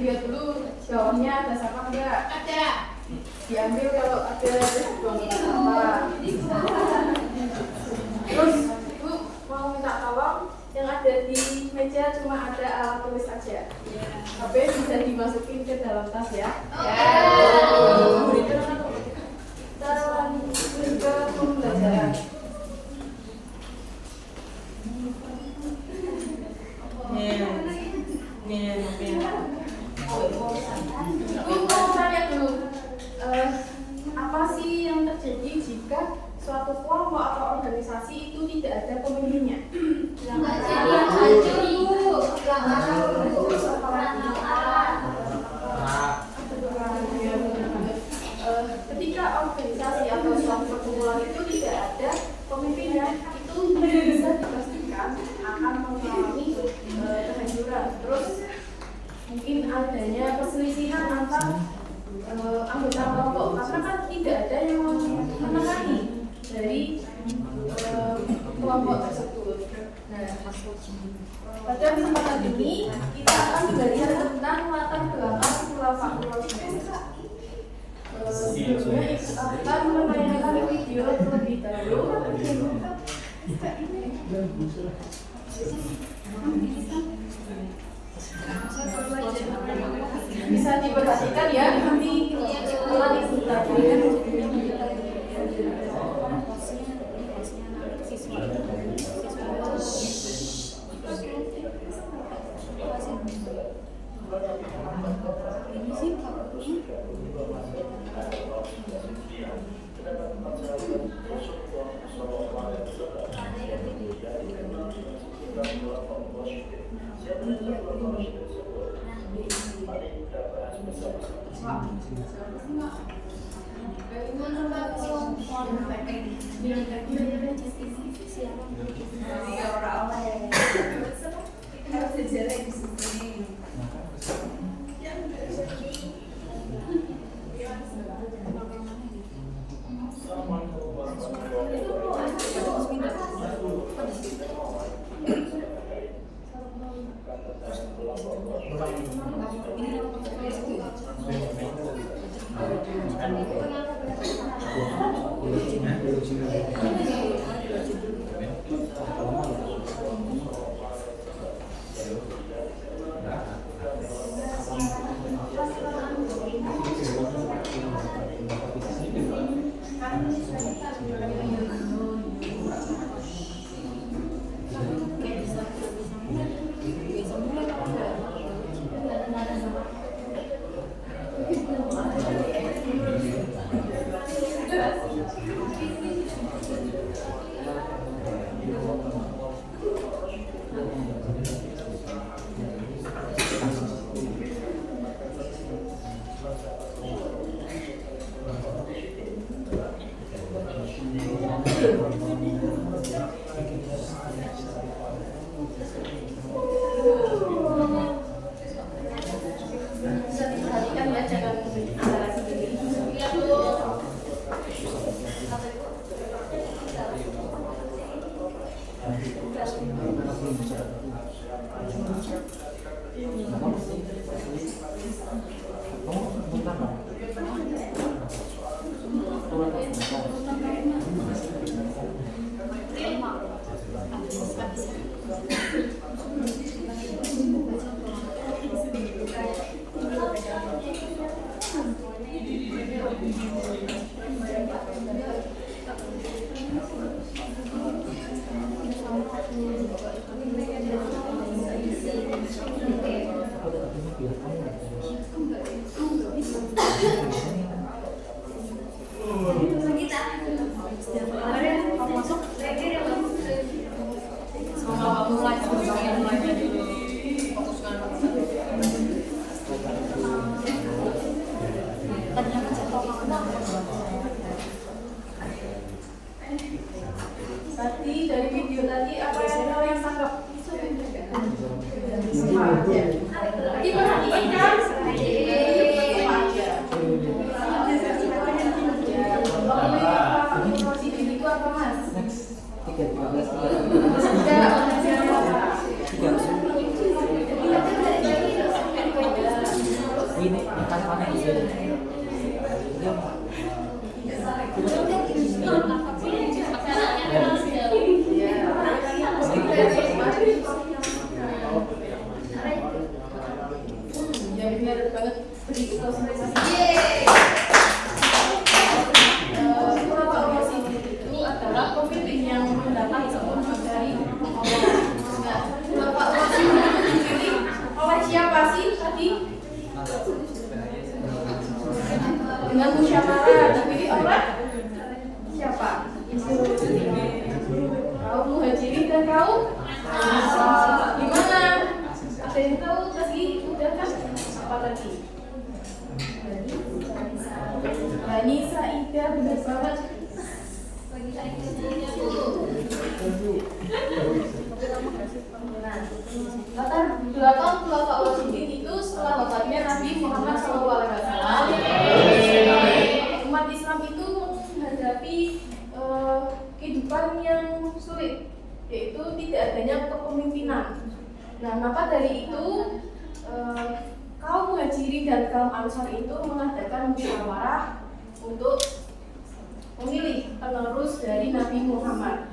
dilihat dulu bawahnya ada sampah enggak? Ada. Diambil kalau ada buang sampah. Terus ibu mau minta tolong yang ada di meja cuma ada alat tulis aja. HP bisa dimasukin ke dalam tas ya. Kita lanjut ke pembelajaran. Ibu mau tanya dulu, apa sih yang terjadi jika suatu kelompok atau organisasi itu tidak ada pemimpinnya? Ketika organisasi atau suatu perkumpulan itu tidak ada pemimpinnya, itu bisa dipastikan akan mengalami kehancuran. Terus mungkin adanya perselisihan antar anggota kelompok karena kan tidak ada yang menengahi dari kelompok tersebut. Nah, pada kesempatan ini kita akan belajar tentang latar belakang Pulau sebelumnya akan menayangkan video terlebih dahulu. Bisa diperhatikan ya, nanti setelah diputarkan. Tadi dari video tadi apa yang tangkap? Tadi perhatiin ini bukan panen di sini. Ya benar banget, beri konsentrasi. Itu adalah pemimpin yang mendapat petunjuk dari Allah. Nah, Bapak Rasul dipilih oleh siapa sih tadi? Dengan musyawarah dipilih oleh siapa? Kaum Muhajirin dan kaum gimana? Ada yang tahu tadi udah kan? Apa tadi? Bani Sa'idah, benar banget. Latar belakang Khulafaur Rasyidin itu setelah wafatnya Nabi Muhammad SAW, umat Islam itu menghadapi kehidupan yang sulit, yaitu tidak adanya kepemimpinan. Nah, maka dari itu kaum Muhajirin dan kaum Ansar itu mengadakan musyawarah untuk memilih penerus dari Nabi Muhammad.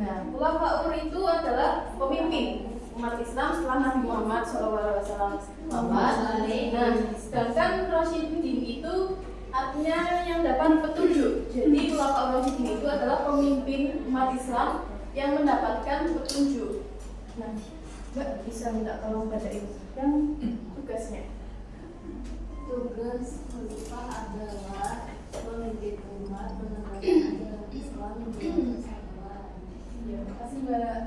Nah, Khulafaur itu adalah pemimpin umat Islam setelah Nabi Muhammad SAW wafat. Nah, sedangkan Rasyidin itu artinya yang dapat petunjuk. Jadi Khulafaur Rasyidin itu adalah pemimpin umat Islam yang mendapatkan petunjuk. Nah, Mbak bisa minta tolong bacain yang tugasnya. Tugas khalifah adalah memimpin umat menegakkan ajaran Islam dengan kesabaran. Ya, terima kasih Mbak.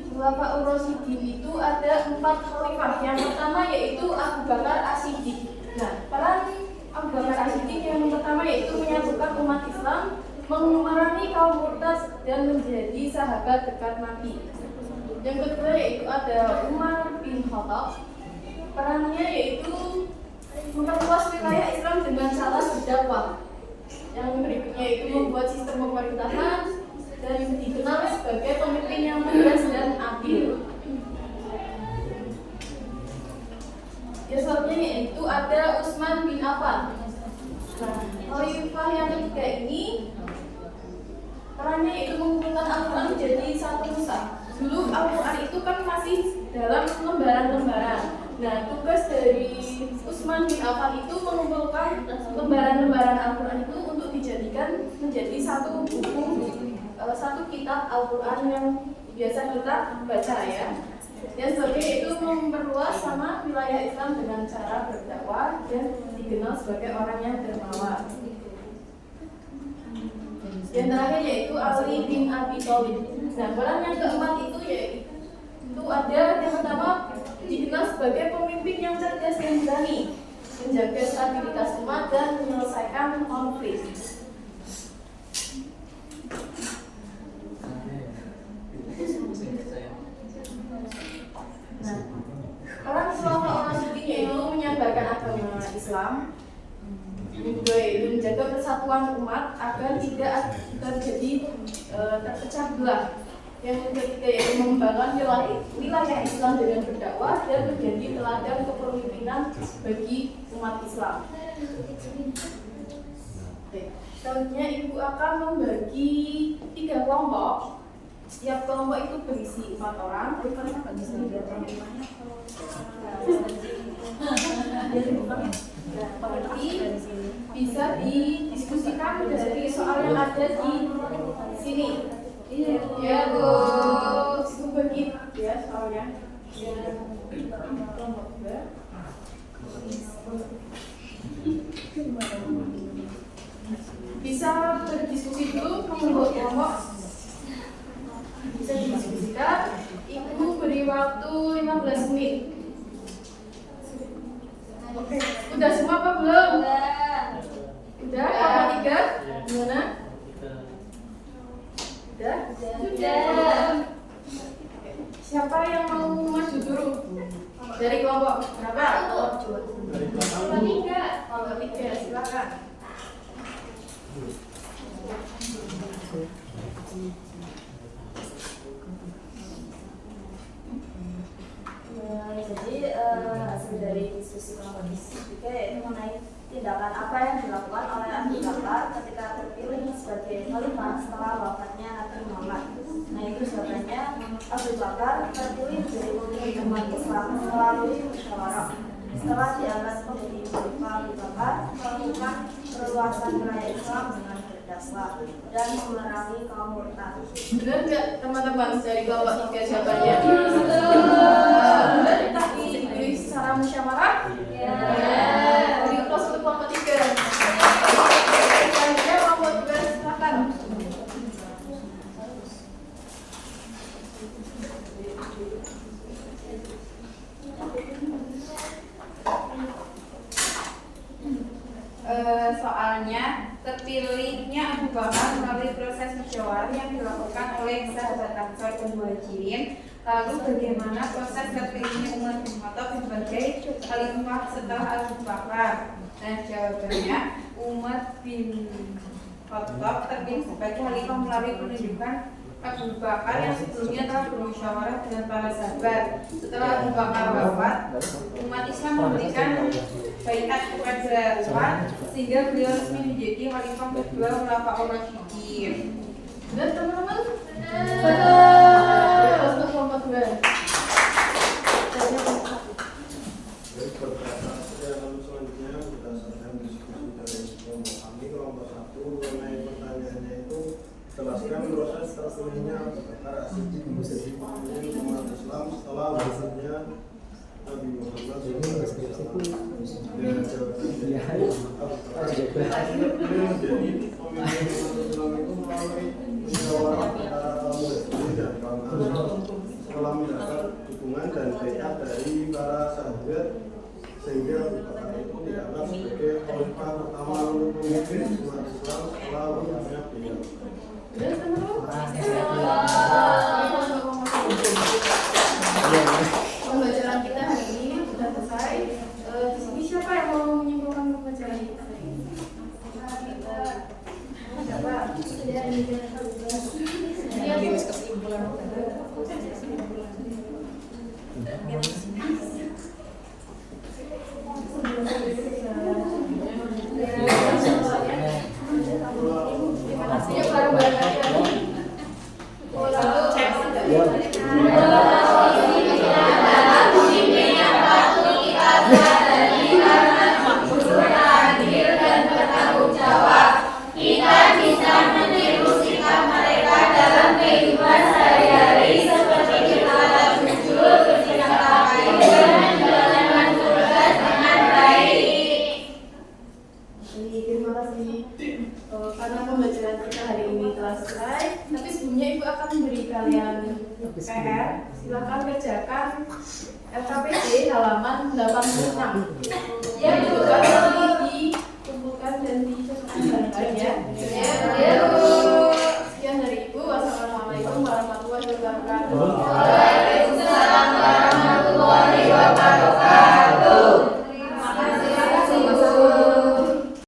Khulafaur Rasyidin itu ada 4 khalifah. Yang pertama yaitu Abu Bakar As-Siddiq. Nah, peran Abu Bakar As-Siddiq yang pertama yaitu menyatukan umat Islam, memerangi kaum murtad dan menjadi sahabat dekat Nabi. Yang kedua yaitu ada Umar bin Khattab. Perannya yaitu memperluas wilayah Islam dengan cara berdakwah. Yang berikutnya yaitu membuat sistem pemerintahan dan dikenal sebagai pemimpin yang tegas dan adil. Ya, selanjutnya yaitu ada Utsman bin Affan. Nah, khalifah yang ketiga ini perannya yaitu mengumpulkan Al-Quran menjadi satu nusa. Dulu Al-Quran itu kan masih dalam lembaran-lembaran. Nah, tugas dari Utsman bin Affan itu mengumpulkan lembaran-lembaran Al-Quran itu untuk dijadikan menjadi satu buku, satu kitab Al-Quran yang biasa kita baca ya. Yang sebagai itu memperluas sama wilayah Islam dengan cara berdakwah dan dikenal sebagai orang yang dermawan. Yang terakhir yaitu Ali bin Abi Thalib. Nah, peran yang keempat itu yaitu ada yang pertama dikenal sebagai pemimpin yang cerdas dan berani, menjaga stabilitas umat dan menyelesaikan konflik. Nah, peran Khulafaur Rasyidin yaitu menyebarkan agama Islam, juga itu menjaga persatuan umat agar tidak terjadi terpecah belah. Yang ketiga yaitu mengembangkan wilayah Islam dengan berdakwah dan menjadi teladan kepemimpinan bagi umat Islam. Selanjutnya Ibu akan membagi 3 kelompok. Setiap kelompok itu berisi 4 orang. Nanti bisa didiskusikan dari soal yang ada di sini. Ya, Bu. Ibu bagi ya soalnya. Bisa berdiskusi dulu, membuat kelompok. Bisa didiskusikan. Ibu beri waktu 15 menit. Oke, udah semua apa belum? Udah, kelompok 3? Gimana? Udah? Siapa yang mau maju dulu? Dari kelompok berapa? Kelompok 3. Kelompok 3, silakan. Jadi hasil dari diskusi kelompok tiga yaitu mengenai tindakan apa yang dilakukan oleh Abu Bakar ketika terpilih sebagai khalifah setelah wafatnya Nabi Muhammad. Nah itu jawabannya, Abu Bakar terpilih menjadi pemimpin umat Islam melalui musyawarah. Setelah diangkat menjadi khalifah, Abu Bakar melakukan perluasan wilayah Islam dengan berdakwah dan memerangi kaum murtad. Benar nggak teman-teman dari kelompok tiga jawabannya? Benar kita dipilih secara musyawarah? Ya. Jadi close untuk kelompok tiga. Selanjutnya kelompok tiga silakan. Soalnya terpilihnya Abu Bakar melalui proses musyawarah yang dilakukan oleh sahabat Ansor dan Muhajirin. Lalu bagaimana proses terpilihnya Umar bin Khattab sebagai khalifah setelah Abu Bakar? Nah jawabannya, Umar bin Khattab terpilih sebagai khalifah melalui penunjukan Abu Bakar yang sebelumnya telah bermusyawarah dengan para sahabat. Setelah Abu Bakar wafat, umat Islam memberikan baiat kepada Umar sehingga beliau resmi menjadi khalifah kedua Khulafaur Rasyidin. Benar teman-teman? Benar. Untuk kelompok dua. Selanjutnya berdasarkan diskusi dari kelompok kami, kelompok satu mengenai pertanyaannya itu jelaskan proses terpilihnya Abu Bakar As-Siddiq menjadi pemimpin umat Islam setelah wafatnya Nabi Muhammad SAW. Dan jawabannya Abu Bakar beliau menjadi pemimpin umat Islam itu melalui musyawarah antara kaum Muhajirin dan kaum Ansor setelah mendapat dukungan dan baiat dari para sahabat, sehingga Abu Bakar itu dianggap sebagai khalifah pertama untuk memimpin umat Islam setelah wafatnya beliau. Pembelajaran kita hari ini sudah selesai. Di sini siapa yang mau menyimpulkan pembelajaran kita hari ini? Siapa? Karena pembelajaran kita hari ini telah selesai, tapi sebelumnya Ibu akan memberi kalian PR. Silakan kerjakan LKPD halaman 86 yang dibutuhkan